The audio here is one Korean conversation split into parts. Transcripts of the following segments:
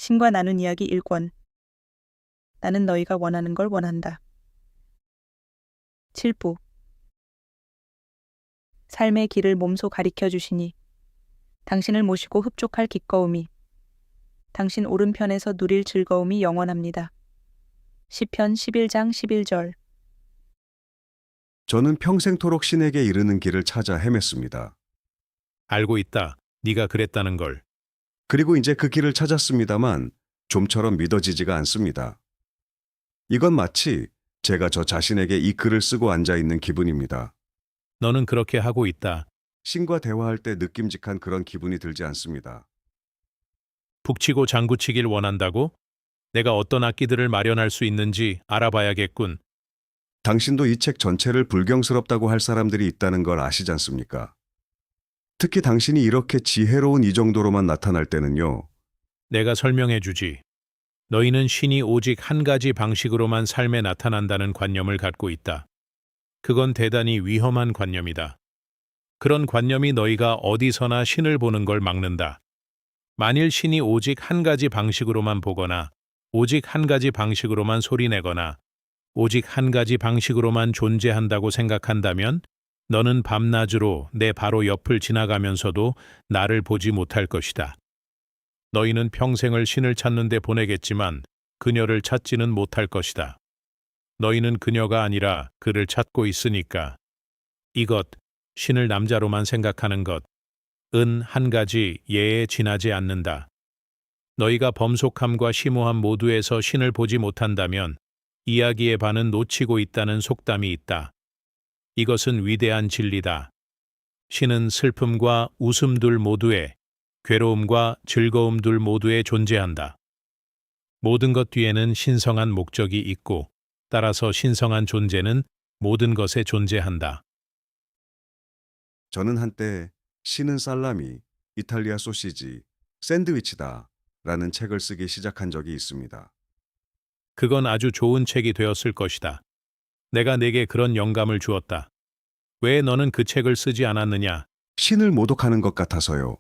신과 나눈 이야기 1권. 나는 너희가 원하는 걸 원한다. 7부. 삶의 길을 몸소 가리켜 주시니 당신을 모시고 흡족할 기꺼움이 당신 오른편에서 누릴 즐거움이 영원합니다. 시편 11장 11절. 저는 평생토록 신에게 이르는 길을 찾아 헤맸습니다. 알고 있다. 네가 그랬다는 걸. 그리고 이제 그 길을 찾았습니다만 좀처럼 믿어지지가 않습니다. 이건 마치 제가 저 자신에게 이 글을 쓰고 앉아 있는 기분입니다. 너는 그렇게 하고 있다. 신과 대화할 때 느낌직한 그런 기분이 들지 않습니다. 북치고 장구치길 원한다고? 내가 어떤 악기들을 마련할 수 있는지 알아봐야겠군. 당신도 이 책 전체를 불경스럽다고 할 사람들이 있다는 걸 아시지 않습니까? 특히 당신이 이렇게 지혜로운 이 정도로만 나타날 때는요. 내가 설명해 주지. 너희는 신이 오직 한 가지 방식으로만 삶에 나타난다는 관념을 갖고 있다. 그건 대단히 위험한 관념이다. 그런 관념이 너희가 어디서나 신을 보는 걸 막는다. 만일 신이 오직 한 가지 방식으로만 보거나 오직 한 가지 방식으로만 소리내거나 오직 한 가지 방식으로만 존재한다고 생각한다면 너는 밤낮으로 내 바로 옆을 지나가면서도 나를 보지 못할 것이다. 너희는 평생을 신을 찾는 데 보내겠지만 그녀를 찾지는 못할 것이다. 너희는 그녀가 아니라 그를 찾고 있으니까. 이것, 신을 남자로만 생각하는 것, 은 한 가지 예에 지나지 않는다. 너희가 범속함과 심오함 모두에서 신을 보지 못한다면 이야기의 반은 놓치고 있다는 속담이 있다. 이것은 위대한 진리다. 신은 슬픔과 웃음 둘 모두에, 괴로움과 즐거움 둘 모두에 존재한다. 모든 것 뒤에는 신성한 목적이 있고, 따라서 신성한 존재는 모든 것에 존재한다. 저는 한때 신은 살라미, 이탈리아 소시지, 샌드위치다 라는 책을 쓰기 시작한 적이 있습니다. 그건 아주 좋은 책이 되었을 것이다. 내가 내게 그런 영감을 주었다. 왜 너는 그 책을 쓰지 않았느냐? 신을 모독하는 것 같아서요.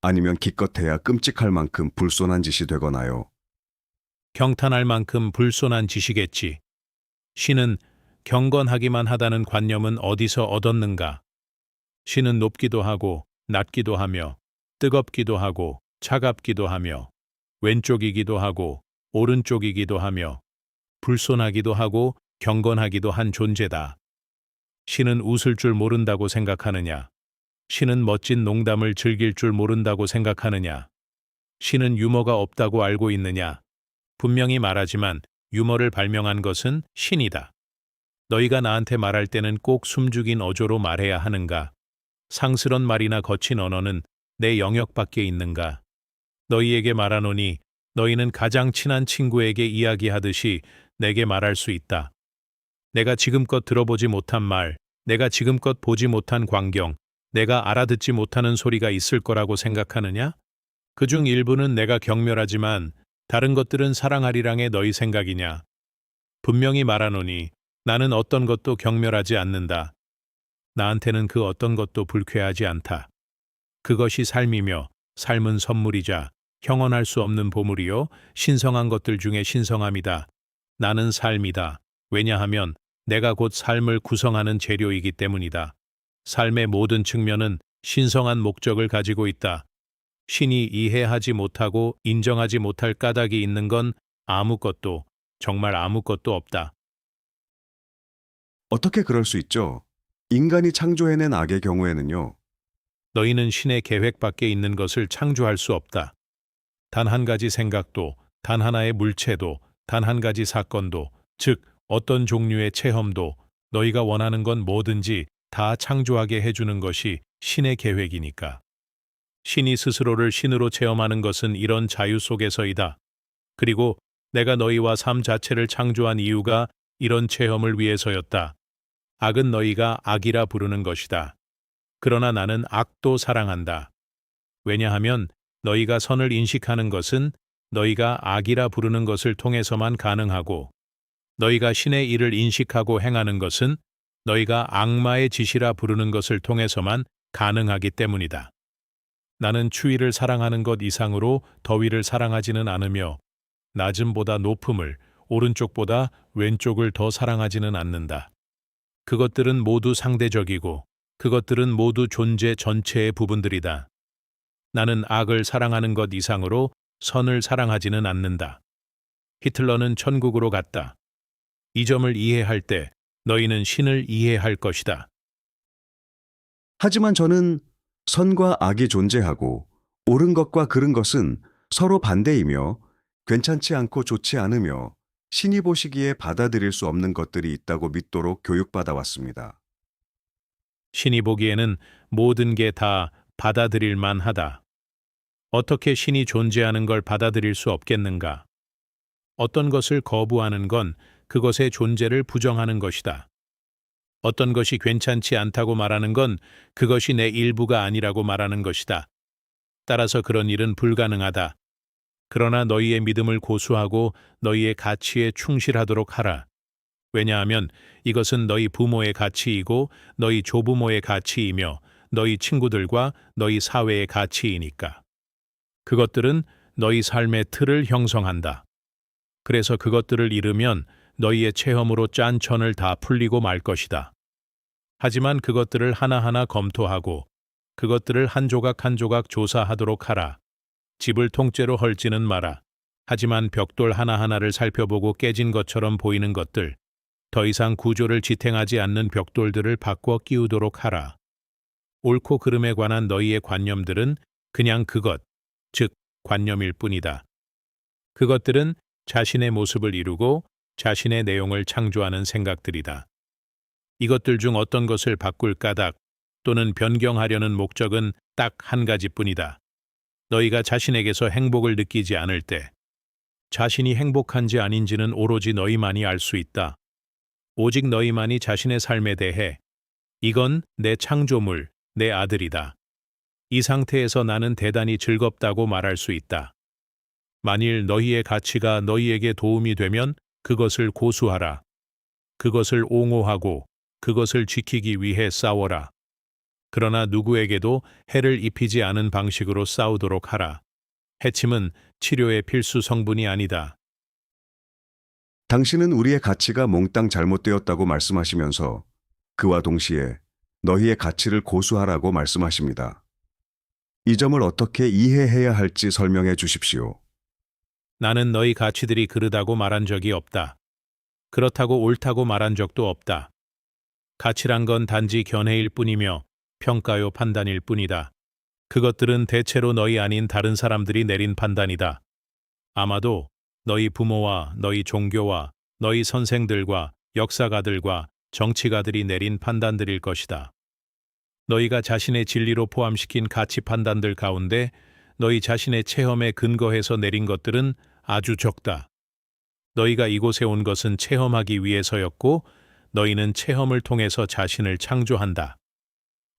아니면 기껏해야 끔찍할 만큼 불손한 짓이 되거나요. 경탄할 만큼 불손한 짓이겠지. 신은 경건하기만 하다는 관념은 어디서 얻었는가? 신은 높기도 하고 낮기도 하며 뜨겁기도 하고 차갑기도 하며 왼쪽이기도 하고 오른쪽이기도 하며 불손하기도 하고 경건하기도 한 존재다. 신은 웃을 줄 모른다고 생각하느냐? 신은 멋진 농담을 즐길 줄 모른다고 생각하느냐? 신은 유머가 없다고 알고 있느냐? 분명히 말하지만 유머를 발명한 것은 신이다. 너희가 나한테 말할 때는 꼭 숨죽인 어조로 말해야 하는가? 상스런 말이나 거친 언어는 내 영역 밖에 있는가? 너희에게 말하노니 너희는 가장 친한 친구에게 이야기하듯이 내게 말할 수 있다. 내가 지금껏 들어보지 못한 말, 내가 지금껏 보지 못한 광경, 내가 알아듣지 못하는 소리가 있을 거라고 생각하느냐? 그중 일부는 내가 경멸하지만 다른 것들은 사랑하리랑의 너희 생각이냐? 분명히 말하노니 나는 어떤 것도 경멸하지 않는다. 나한테는 그 어떤 것도 불쾌하지 않다. 그것이 삶이며 삶은 선물이자 형언할 수 없는 보물이요 신성한 것들 중에 신성함이다. 나는 삶이다. 왜냐하면 내가 곧 삶을 구성하는 재료이기 때문이다. 삶의 모든 측면은 신성한 목적을 가지고 있다. 신이 이해하지 못하고 인정하지 못할 까닭이 있는 건 아무것도, 정말 아무것도 없다. 어떻게 그럴 수 있죠? 인간이 창조해낸 악의 경우에는요. 너희는 신의 계획 밖에 있는 것을 창조할 수 없다. 단 한 가지 생각도, 단 하나의 물체도, 단 한 가지 사건도, 즉 어떤 종류의 체험도 너희가 원하는 건 뭐든지 다 창조하게 해주는 것이 신의 계획이니까. 신이 스스로를 신으로 체험하는 것은 이런 자유 속에서이다. 그리고 내가 너희와 삶 자체를 창조한 이유가 이런 체험을 위해서였다. 악은 너희가 악이라 부르는 것이다. 그러나 나는 악도 사랑한다. 왜냐하면 너희가 선을 인식하는 것은 너희가 악이라 부르는 것을 통해서만 가능하고 너희가 신의 일을 인식하고 행하는 것은 너희가 악마의 짓이라 부르는 것을 통해서만 가능하기 때문이다. 나는 추위를 사랑하는 것 이상으로 더위를 사랑하지는 않으며 낮음보다 높음을, 오른쪽보다 왼쪽을 더 사랑하지는 않는다. 그것들은 모두 상대적이고 그것들은 모두 존재 전체의 부분들이다. 나는 악을 사랑하는 것 이상으로 선을 사랑하지는 않는다. 히틀러는 천국으로 갔다. 이 점을 이해할 때 너희는 신을 이해할 것이다. 하지만 저는 선과 악이 존재하고 옳은 것과 그른 것은 서로 반대이며 괜찮지 않고 좋지 않으며 신이 보시기에 받아들일 수 없는 것들이 있다고 믿도록 교육받아 왔습니다. 신이 보기에는 모든 게 다 받아들일 만하다. 어떻게 신이 존재하는 걸 받아들일 수 없겠는가? 어떤 것을 거부하는 건 그것의 존재를 부정하는 것이다. 어떤 것이 괜찮지 않다고 말하는 건 그것이 내 일부가 아니라고 말하는 것이다. 따라서 그런 일은 불가능하다. 그러나 너희의 믿음을 고수하고 너희의 가치에 충실하도록 하라. 왜냐하면 이것은 너희 부모의 가치이고 너희 조부모의 가치이며 너희 친구들과 너희 사회의 가치이니까. 그것들은 너희 삶의 틀을 형성한다. 그래서 그것들을 잃으면 너희의 체험으로 짠 천을 다 풀리고 말 것이다. 하지만 그것들을 하나하나 검토하고 그것들을 한 조각 한 조각 조사하도록 하라. 집을 통째로 헐지는 마라. 하지만 벽돌 하나하나를 살펴보고 깨진 것처럼 보이는 것들, 더 이상 구조를 지탱하지 않는 벽돌들을 바꿔 끼우도록 하라. 옳고 그름에 관한 너희의 관념들은 그냥 그것, 즉 관념일 뿐이다. 그것들은 자신의 모습을 이루고 자신의 내용을 창조하는 생각들이다. 이것들 중 어떤 것을 바꿀 까닭 또는 변경하려는 목적은 딱 한 가지뿐이다. 너희가 자신에게서 행복을 느끼지 않을 때 자신이 행복한지 아닌지는 오로지 너희만이 알 수 있다. 오직 너희만이 자신의 삶에 대해 이건 내 창조물, 내 아들이다. 이 상태에서 나는 대단히 즐겁다고 말할 수 있다. 만일 너희의 가치가 너희에게 도움이 되면 그것을 고수하라. 그것을 옹호하고 그것을 지키기 위해 싸워라. 그러나 누구에게도 해를 입히지 않은 방식으로 싸우도록 하라. 해침은 치료의 필수 성분이 아니다. 당신은 우리의 가치가 몽땅 잘못되었다고 말씀하시면서 그와 동시에 너희의 가치를 고수하라고 말씀하십니다. 이 점을 어떻게 이해해야 할지 설명해 주십시오. 나는 너희 가치들이 그르다고 말한 적이 없다. 그렇다고 옳다고 말한 적도 없다. 가치란 건 단지 견해일 뿐이며 평가요 판단일 뿐이다. 그것들은 대체로 너희 아닌 다른 사람들이 내린 판단이다. 아마도 너희 부모와 너희 종교와 너희 선생들과 역사가들과 정치가들이 내린 판단들일 것이다. 너희가 자신의 진리로 포함시킨 가치 판단들 가운데 너희 자신의 체험에 근거해서 내린 것들은 아주 적다. 너희가 이곳에 온 것은 체험하기 위해서였고 너희는 체험을 통해서 자신을 창조한다.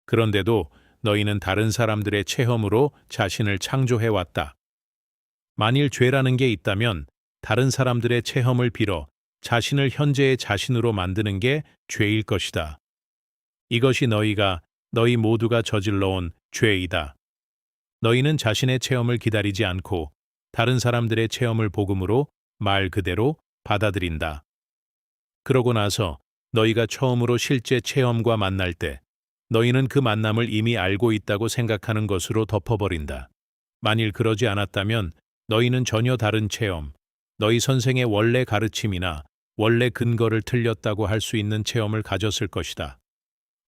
그런데도 너희는 다른 사람들의 체험으로 자신을 창조해왔다. 만일 죄라는 게 있다면 다른 사람들의 체험을 빌어 자신을 현재의 자신으로 만드는 게 죄일 것이다. 이것이 너희 모두가 저질러온 죄이다. 너희는 자신의 체험을 기다리지 않고 다른 사람들의 체험을 복음으로 말 그대로 받아들인다. 그러고 나서 너희가 처음으로 실제 체험과 만날 때 너희는 그 만남을 이미 알고 있다고 생각하는 것으로 덮어버린다. 만일 그러지 않았다면 너희는 전혀 다른 체험, 너희 선생의 원래 가르침이나 원래 근거를 틀렸다고 할 수 있는 체험을 가졌을 것이다.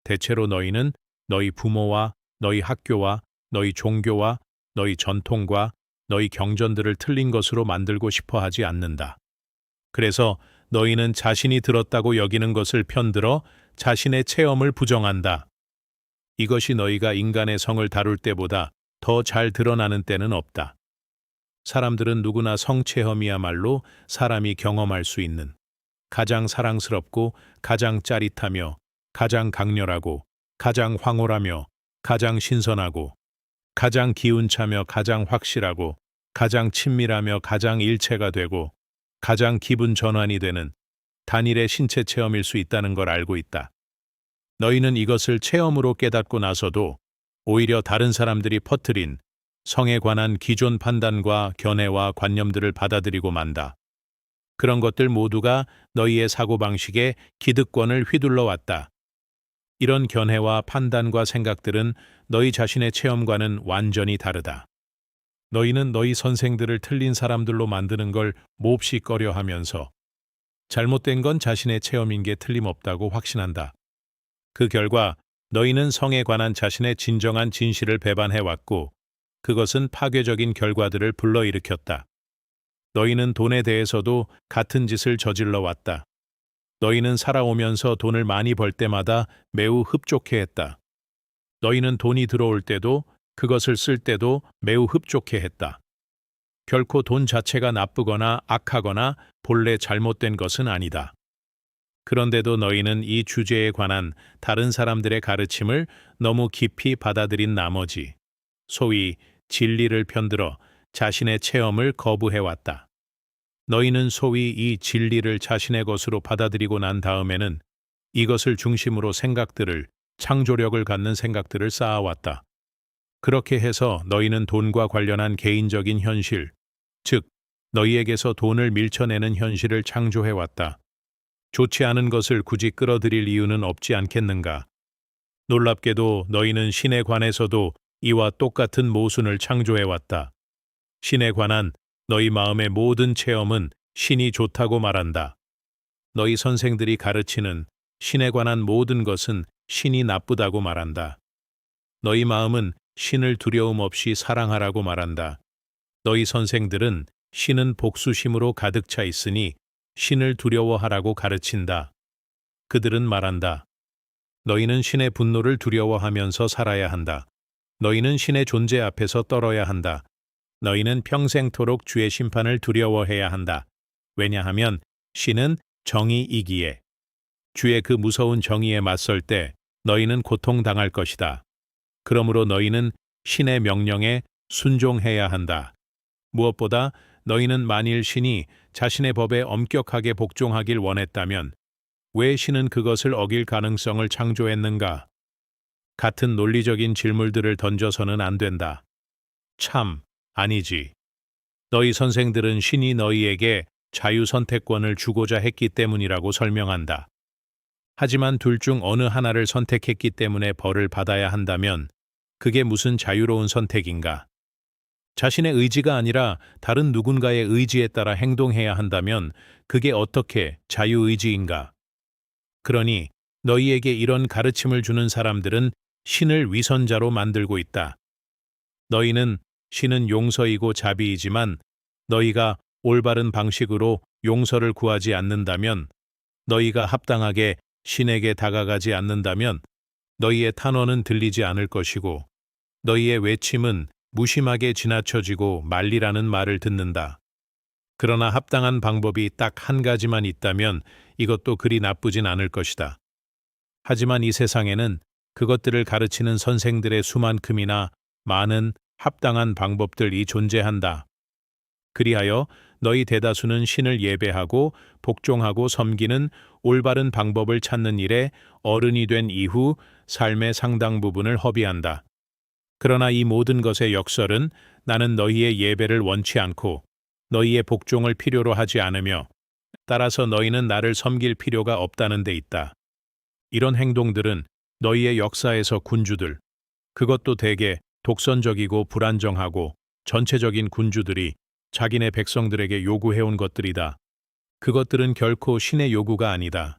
대체로 너희는 너희 부모와 너희 학교와 너희 종교와 너희 전통과 너희 경전들을 틀린 것으로 만들고 싶어 하지 않는다. 그래서 너희는 자신이 들었다고 여기는 것을 편들어 자신의 체험을 부정한다. 이것이 너희가 인간의 성을 다룰 때보다 더 잘 드러나는 때는 없다. 사람들은 누구나 성체험이야말로 사람이 경험할 수 있는 가장 사랑스럽고 가장 짜릿하며 가장 강렬하고 가장 황홀하며 가장 신선하고 가장 기운차며 가장 확실하고 가장 친밀하며 가장 일체가 되고 가장 기분 전환이 되는 단일의 신체 체험일 수 있다는 걸 알고 있다. 너희는 이것을 체험으로 깨닫고 나서도 오히려 다른 사람들이 퍼뜨린 성에 관한 기존 판단과 견해와 관념들을 받아들이고 만다. 그런 것들 모두가 너희의 사고방식에 기득권을 휘둘러 왔다. 이런 견해와 판단과 생각들은 너희 자신의 체험과는 완전히 다르다. 너희는 너희 선생들을 틀린 사람들로 만드는 걸 몹시 꺼려하면서 잘못된 건 자신의 체험인 게 틀림없다고 확신한다. 그 결과 너희는 성에 관한 자신의 진정한 진실을 배반해왔고 그것은 파괴적인 결과들을 불러일으켰다. 너희는 돈에 대해서도 같은 짓을 저질러 왔다. 너희는 살아오면서 돈을 많이 벌 때마다 매우 흡족해했다. 너희는 돈이 들어올 때도 그것을 쓸 때도 매우 흡족해했다. 결코 돈 자체가 나쁘거나 악하거나 본래 잘못된 것은 아니다. 그런데도 너희는 이 주제에 관한 다른 사람들의 가르침을 너무 깊이 받아들인 나머지 소위 진리를 편들어 자신의 체험을 거부해왔다. 너희는 소위 이 진리를 자신의 것으로 받아들이고 난 다음에는 이것을 중심으로 생각들을, 창조력을 갖는 생각들을 쌓아왔다. 그렇게 해서 너희는 돈과 관련한 개인적인 현실, 즉 너희에게서 돈을 밀쳐내는 현실을 창조해왔다. 좋지 않은 것을 굳이 끌어들일 이유는 없지 않겠는가? 놀랍게도 너희는 신에 관해서도 이와 똑같은 모순을 창조해왔다. 신에 관한 너희 마음의 모든 체험은 신이 좋다고 말한다. 너희 선생들이 가르치는 신에 관한 모든 것은 신이 나쁘다고 말한다. 너희 마음은 신을 두려움 없이 사랑하라고 말한다. 너희 선생들은 신은 복수심으로 가득 차 있으니 신을 두려워하라고 가르친다. 그들은 말한다. 너희는 신의 분노를 두려워하면서 살아야 한다. 너희는 신의 존재 앞에서 떨어야 한다. 너희는 평생토록 주의 심판을 두려워해야 한다. 왜냐하면 신은 정의이기에. 주의 그 무서운 정의에 맞설 때 너희는 고통당할 것이다. 그러므로 너희는 신의 명령에 순종해야 한다. 무엇보다 너희는 만일 신이 자신의 법에 엄격하게 복종하길 원했다면 왜 신은 그것을 어길 가능성을 창조했는가? 같은 논리적인 질문들을 던져서는 안 된다. 참, 아니지. 너희 선생들은 신이 너희에게 자유선택권을 주고자 했기 때문이라고 설명한다. 하지만 둘 중 어느 하나를 선택했기 때문에 벌을 받아야 한다면 그게 무슨 자유로운 선택인가? 자신의 의지가 아니라 다른 누군가의 의지에 따라 행동해야 한다면 그게 어떻게 자유의지인가? 그러니 너희에게 이런 가르침을 주는 사람들은 신을 위선자로 만들고 있다. 너희는 신은 용서이고 자비이지만 너희가 올바른 방식으로 용서를 구하지 않는다면, 너희가 합당하게 신에게 다가가지 않는다면 너희의 탄원은 들리지 않을 것이고 너희의 외침은 무심하게 지나쳐지고 말리라는 말을 듣는다. 그러나 합당한 방법이 딱 한 가지만 있다면 이것도 그리 나쁘진 않을 것이다. 하지만 이 세상에는 그것들을 가르치는 선생들의 수만큼이나 많은 합당한 방법들이 존재한다. 그리하여 너희 대다수는 신을 예배하고 복종하고 섬기는 올바른 방법을 찾는 일에 어른이 된 이후 삶의 상당 부분을 허비한다. 그러나 이 모든 것의 역설은 나는 너희의 예배를 원치 않고 너희의 복종을 필요로 하지 않으며 따라서 너희는 나를 섬길 필요가 없다는 데 있다. 이런 행동들은 너희의 역사에서 군주들, 그것도 대개 독선적이고 불안정하고 전체적인 군주들이 자기네 백성들에게 요구해온 것들이다. 그것들은 결코 신의 요구가 아니다.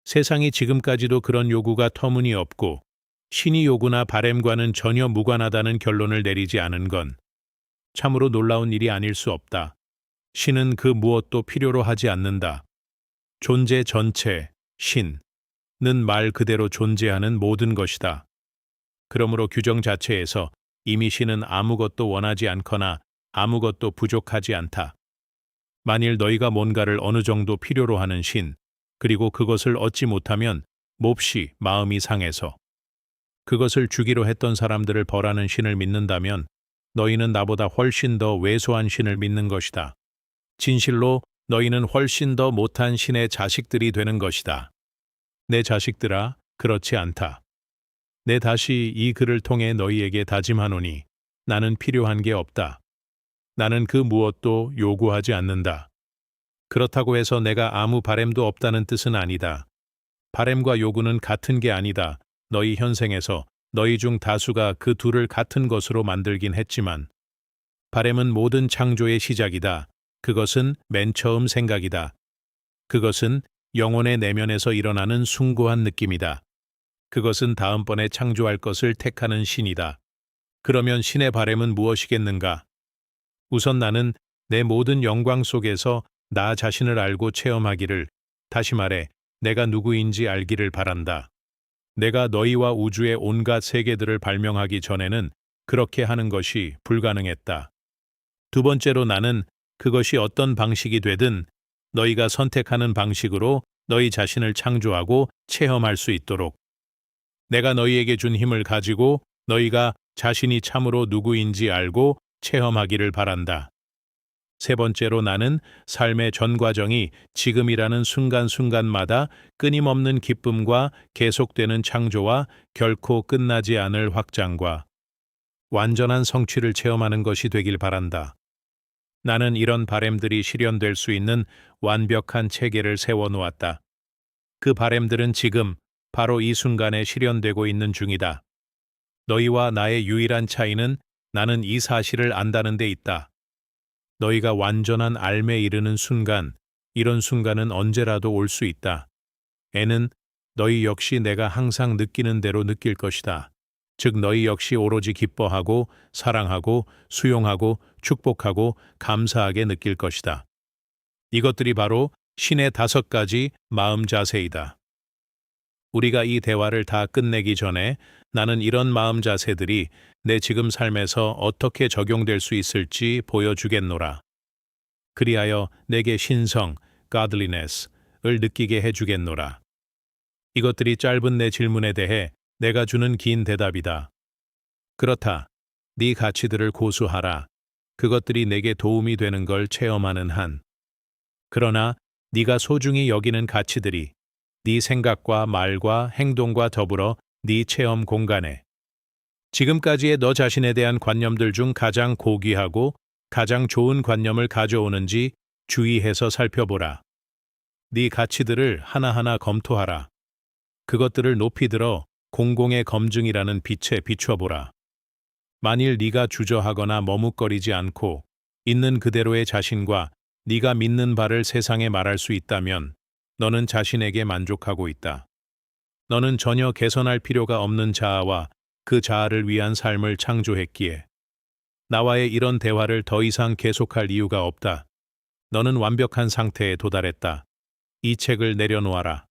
세상이 지금까지도 그런 요구가 터무니없고 신의 요구나 바램과는 전혀 무관하다는 결론을 내리지 않은 건 참으로 놀라운 일이 아닐 수 없다. 신은 그 무엇도 필요로 하지 않는다. 존재 전체, 신은 말 그대로 존재하는 모든 것이다. 그러므로 규정 자체에서 이미 신은 아무것도 원하지 않거나 아무것도 부족하지 않다. 만일 너희가 뭔가를 어느 정도 필요로 하는 신, 그리고 그것을 얻지 못하면 몹시 마음이 상해서 그것을 주기로 했던 사람들을 벌하는 신을 믿는다면 너희는 나보다 훨씬 더 왜소한 신을 믿는 것이다. 진실로 너희는 훨씬 더 못한 신의 자식들이 되는 것이다. 내 자식들아, 그렇지 않다. 내 다시 이 글을 통해 너희에게 다짐하노니 나는 필요한 게 없다. 나는 그 무엇도 요구하지 않는다. 그렇다고 해서 내가 아무 바램도 없다는 뜻은 아니다. 바램과 요구는 같은 게 아니다. 너희 현생에서 너희 중 다수가 그 둘을 같은 것으로 만들긴 했지만 바램은 모든 창조의 시작이다. 그것은 맨 처음 생각이다. 그것은 영혼의 내면에서 일어나는 숭고한 느낌이다. 그것은 다음번에 창조할 것을 택하는 신이다. 그러면 신의 바램은 무엇이겠는가? 우선 나는 내 모든 영광 속에서 나 자신을 알고 체험하기를, 다시 말해 내가 누구인지 알기를 바란다. 내가 너희와 우주의 온갖 세계들을 발명하기 전에는 그렇게 하는 것이 불가능했다. 두 번째로 나는 그것이 어떤 방식이 되든 너희가 선택하는 방식으로 너희 자신을 창조하고 체험할 수 있도록 내가 너희에게 준 힘을 가지고 너희가 자신이 참으로 누구인지 알고 체험하기를 바란다. 세 번째로 나는 삶의 전 과정이 지금이라는 순간순간마다 끊임없는 기쁨과 계속되는 창조와 결코 끝나지 않을 확장과 완전한 성취를 체험하는 것이 되길 바란다. 나는 이런 바램들이 실현될 수 있는 완벽한 체계를 세워놓았다. 그 바램들은 지금 바로 이 순간에 실현되고 있는 중이다. 너희와 나의 유일한 차이는 나는 이 사실을 안다는 데 있다. 너희가 완전한 알매 이르는 순간, 이런 순간은 언제라도 올 수 있다. 애는 너희 역시 내가 항상 느끼는 대로 느낄 것이다. 즉 너희 역시 오로지 기뻐하고 사랑하고 수용하고 축복하고 감사하게 느낄 것이다. 이것들이 바로 신의 5가지 마음 자세이다. 우리가 이 대화를 다 끝내기 전에 나는 이런 마음 자세들이 내 지금 삶에서 어떻게 적용될 수 있을지 보여주겠노라. 그리하여 내게 신성, godliness을 느끼게 해주겠노라. 이것들이 짧은 내 질문에 대해 내가 주는 긴 대답이다. 그렇다. 네 가치들을 고수하라. 그것들이 내게 도움이 되는 걸 체험하는 한. 그러나 네가 소중히 여기는 가치들이 네 생각과 말과 행동과 더불어 네 체험 공간에 지금까지의 너 자신에 대한 관념들 중 가장 고귀하고 가장 좋은 관념을 가져오는지 주의해서 살펴보라. 네 가치들을 하나하나 검토하라. 그것들을 높이 들어 공공의 검증이라는 빛에 비춰보라. 만일 네가 주저하거나 머뭇거리지 않고 있는 그대로의 자신과 네가 믿는 바를 세상에 말할 수 있다면 너는 자신에게 만족하고 있다. 너는 전혀 개선할 필요가 없는 자아와 그 자아를 위한 삶을 창조했기에 나와의 이런 대화를 더 이상 계속할 이유가 없다. 너는 완벽한 상태에 도달했다. 이 책을 내려놓아라.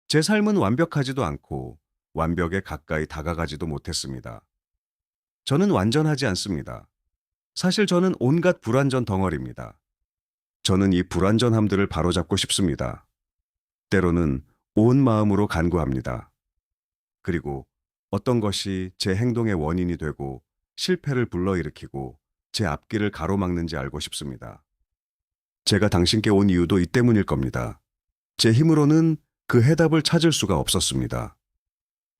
제 삶은 완벽하지도 않고 완벽에 가까이 다가가지도 못했습니다. 저는 완전하지 않습니다. 사실 저는 온갖 불완전 덩어리입니다. 저는 이 불완전함들을 바로잡고 싶습니다. 때로는 온 마음으로 간구합니다. 그리고 어떤 것이 제 행동의 원인이 되고 실패를 불러일으키고 제 앞길을 가로막는지 알고 싶습니다. 제가 당신께 온 이유도 이 때문일 겁니다. 제 힘으로는 그 해답을 찾을 수가 없었습니다.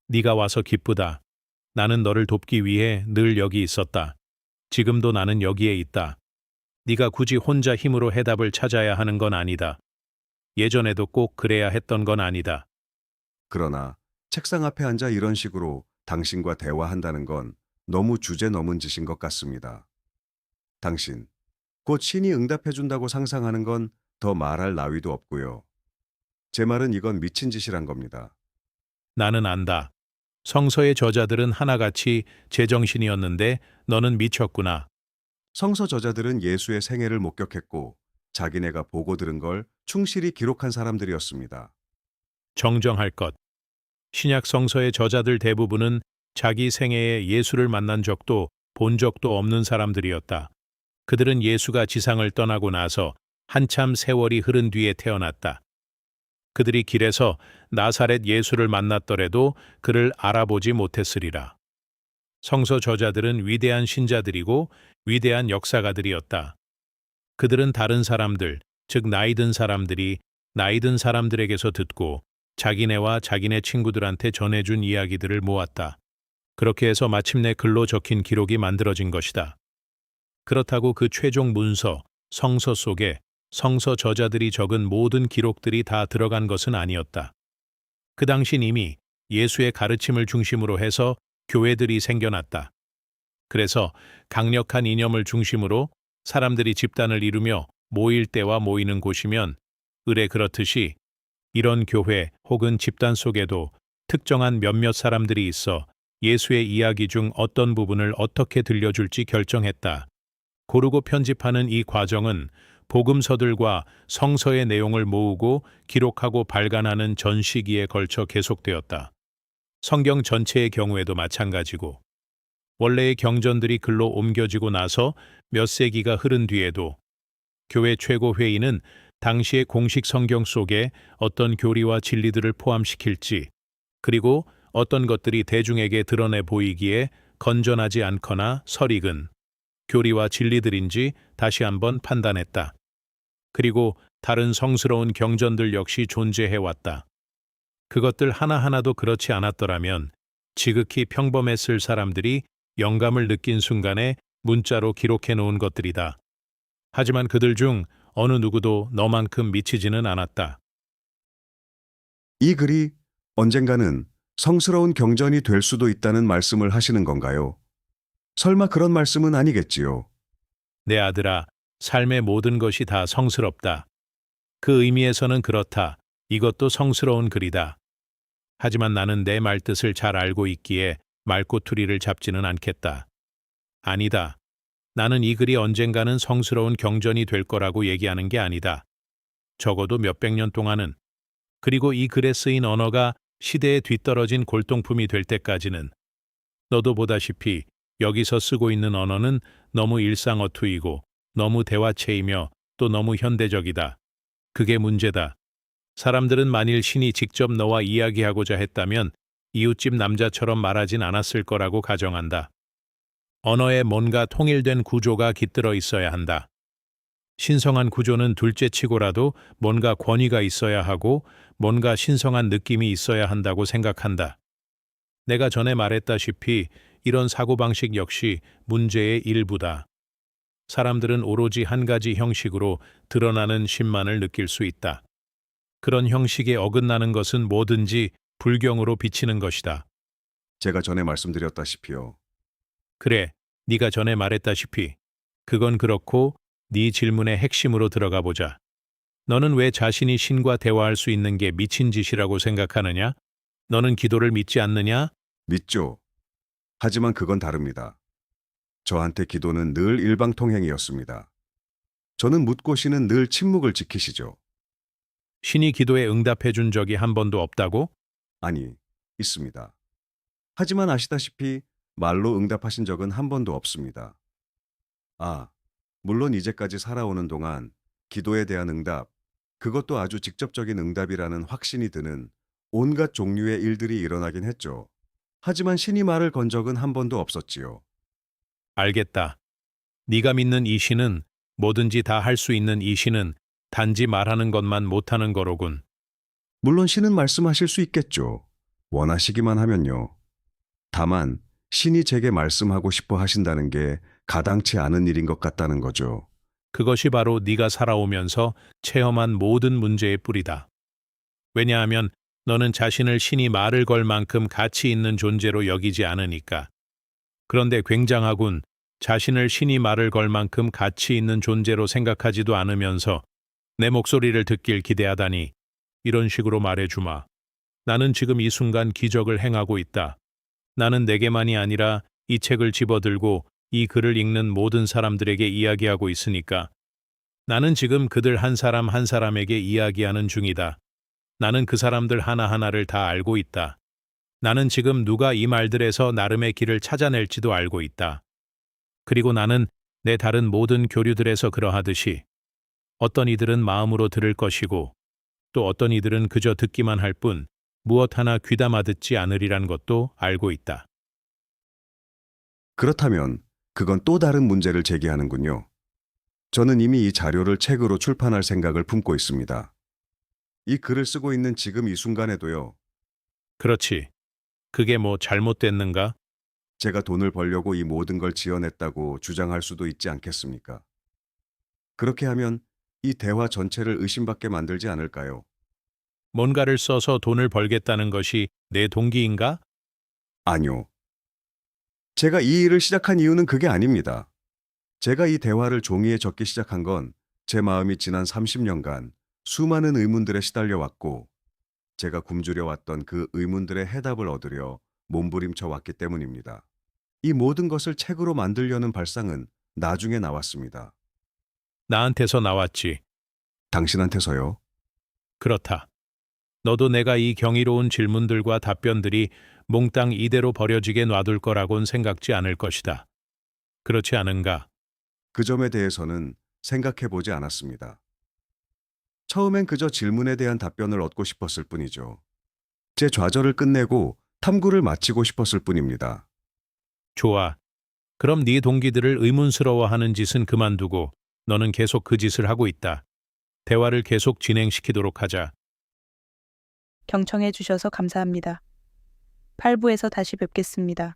네가 와서 기쁘다. 나는 너를 돕기 위해 늘 여기 있었다. 지금도 나는 여기에 있다. 네가 굳이 혼자 힘으로 해답을 찾아야 하는 건 아니다. 예전에도 꼭 그래야 했던 건 아니다. 그러나 책상 앞에 앉아 이런 식으로 당신과 대화한다는 건 너무 주제 넘은 짓인 것 같습니다. 당신, 곧 신이 응답해준다고 상상하는 건 더 말할 나위도 없고요. 제 말은 이건 미친 짓이란 겁니다. 나는 안다. 성서의 저자들은 하나같이 제정신이었는데 너는 미쳤구나. 성서 저자들은 예수의 생애를 목격했고 자기네가 보고 들은 걸 충실히 기록한 사람들이었습니다. 정정할 것. 신약 성서의 저자들 대부분은 자기 생애에 예수를 만난 적도 본 적도 없는 사람들이었다. 그들은 예수가 지상을 떠나고 나서 한참 세월이 흐른 뒤에 태어났다. 그들이 길에서 나사렛 예수를 만났더라도 그를 알아보지 못했으리라. 성서 저자들은 위대한 신자들이고 위대한 역사가들이었다. 그들은 다른 사람들, 즉 나이 든 사람들이 나이 든 사람들에게서 듣고 자기네와 자기네 친구들한테 전해준 이야기들을 모았다. 그렇게 해서 마침내 글로 적힌 기록이 만들어진 것이다. 그렇다고 그 최종 문서, 성서 속에 성서 저자들이 적은 모든 기록들이 다 들어간 것은 아니었다. 그 당시 이미 예수의 가르침을 중심으로 해서 교회들이 생겨났다. 그래서 강력한 이념을 중심으로 사람들이 집단을 이루며 모일 때와 모이는 곳이면 의례 그렇듯이 이런 교회 혹은 집단 속에도 특정한 몇몇 사람들이 있어 예수의 이야기 중 어떤 부분을 어떻게 들려줄지 결정했다. 고르고 편집하는 이 과정은 복음서들과 성서의 내용을 모으고 기록하고 발간하는 전 시기에 걸쳐 계속되었다. 성경 전체의 경우에도 마찬가지고, 원래의 경전들이 글로 옮겨지고 나서 몇 세기가 흐른 뒤에도 교회 최고 회의는 당시의 공식 성경 속에 어떤 교리와 진리들을 포함시킬지, 그리고 어떤 것들이 대중에게 드러내 보이기에 건전하지 않거나 설익은 교리와 진리들인지 다시 한번 판단했다. 그리고 다른 성스러운 경전들 역시 존재해왔다. 그것들 하나하나도 그렇지 않았더라면 지극히 평범했을 사람들이 영감을 느낀 순간에 문자로 기록해 놓은 것들이다. 하지만 그들 중 어느 누구도 너만큼 미치지는 않았다. 이 글이 언젠가는 성스러운 경전이 될 수도 있다는 말씀을 하시는 건가요? 설마 그런 말씀은 아니겠지요. 내 아들아, 삶의 모든 것이 다 성스럽다. 그 의미에서는 그렇다. 이것도 성스러운 글이다. 하지만 나는 내 말뜻을 잘 알고 있기에 말꼬투리를 잡지는 않겠다. 아니다. 나는 이 글이 언젠가는 성스러운 경전이 될 거라고 얘기하는 게 아니다. 적어도 몇백 년 동안은, 그리고 이 글에 쓰인 언어가 시대에 뒤떨어진 골동품이 될 때까지는. 너도 보다시피 여기서 쓰고 있는 언어는 너무 일상어투이고 너무 대화체이며 또 너무 현대적이다. 그게 문제다. 사람들은 만일 신이 직접 너와 이야기하고자 했다면 이웃집 남자처럼 말하진 않았을 거라고 가정한다. 언어에 뭔가 통일된 구조가 깃들어 있어야 한다. 신성한 구조는 둘째치고라도 뭔가 권위가 있어야 하고 뭔가 신성한 느낌이 있어야 한다고 생각한다. 내가 전에 말했다시피 이런 사고방식 역시 문제의 일부다. 사람들은 오로지 한 가지 형식으로 드러나는 신만을 느낄 수 있다. 그런 형식에 어긋나는 것은 뭐든지 불경으로 비치는 것이다. 제가 전에 말씀드렸다시피요. 그래, 네가 전에 말했다시피 그건 그렇고 네 질문의 핵심으로 들어가 보자. 너는 왜 자신이 신과 대화할 수 있는 게 미친 짓이라고 생각하느냐? 너는 기도를 믿지 않느냐? 믿죠. 하지만 그건 다릅니다. 저한테 기도는 늘 일방통행이었습니다. 저는 묻고 신은 늘 침묵을 지키시죠. 신이 기도에 응답해 준 적이 한 번도 없다고? 아니, 있습니다. 하지만 아시다시피 말로 응답하신 적은 한 번도 없습니다. 아, 물론 이제까지 살아오는 동안 기도에 대한 응답, 그것도 아주 직접적인 응답이라는 확신이 드는 온갖 종류의 일들이 일어나긴 했죠. 하지만 신이 말을 건 적은 한 번도 없었지요. 알겠다. 네가 믿는 이 신은 뭐든지 다 할 수 있는 이 신은 단지 말하는 것만 못하는 거로군. 물론 신은 말씀하실 수 있겠죠. 원하시기만 하면요. 다만 신이 제게 말씀하고 싶어 하신다는 게 가당치 않은 일인 것 같다는 거죠. 그것이 바로 네가 살아오면서 체험한 모든 문제의 뿌리다. 왜냐하면 너는 자신을 신이 말을 걸 만큼 가치 있는 존재로 여기지 않으니까. 그런데 굉장하군. 자신을 신이 말을 걸 만큼 가치 있는 존재로 생각하지도 않으면서 내 목소리를 듣길 기대하다니. 이런 식으로 말해주마. 나는 지금 이 순간 기적을 행하고 있다. 나는 내게만이 아니라 이 책을 집어들고 이 글을 읽는 모든 사람들에게 이야기하고 있으니까. 나는 지금 그들 한 사람 한 사람에게 이야기하는 중이다. 나는 그 사람들 하나하나를 다 알고 있다. 나는 지금 누가 이 말들에서 나름의 길을 찾아낼지도 알고 있다. 그리고 나는 내 다른 모든 교류들에서 그러하듯이 어떤 이들은 마음으로 들을 것이고 또 어떤 이들은 그저 듣기만 할 뿐 무엇 하나 귀담아 듣지 않으리란 것도 알고 있다. 그렇다면 그건 또 다른 문제를 제기하는군요. 저는 이미 이 자료를 책으로 출판할 생각을 품고 있습니다. 이 글을 쓰고 있는 지금 이 순간에도요. 그렇지. 그게 뭐 잘못됐는가? 제가 돈을 벌려고 이 모든 걸 지어냈다고 주장할 수도 있지 않겠습니까? 그렇게 하면 이 대화 전체를 의심받게 만들지 않을까요? 뭔가를 써서 돈을 벌겠다는 것이 내 동기인가? 아니요. 제가 이 일을 시작한 이유는 그게 아닙니다. 제가 이 대화를 종이에 적기 시작한 건 제 마음이 지난 30년간 수많은 의문들에 시달려 왔고 제가 굶주려 왔던 그 의문들의 해답을 얻으려 몸부림쳐 왔기 때문입니다. 이 모든 것을 책으로 만들려는 발상은 나중에 나왔습니다. 나한테서 나왔지. 당신한테서요? 그렇다. 너도 내가 이 경이로운 질문들과 답변들이 몽땅 이대로 버려지게 놔둘 거라곤 생각지 않을 것이다. 그렇지 않은가? 그 점에 대해서는 생각해 보지 않았습니다. 처음엔 그저 질문에 대한 답변을 얻고 싶었을 뿐이죠. 제 좌절을 끝내고 탐구를 마치고 싶었을 뿐입니다. 좋아. 그럼 네 동기들을 의문스러워하는 짓은 그만두고 너는 계속 그 짓을 하고 있다. 대화를 계속 진행시키도록 하자. 경청해 주셔서 감사합니다. 8부에서 다시 뵙겠습니다.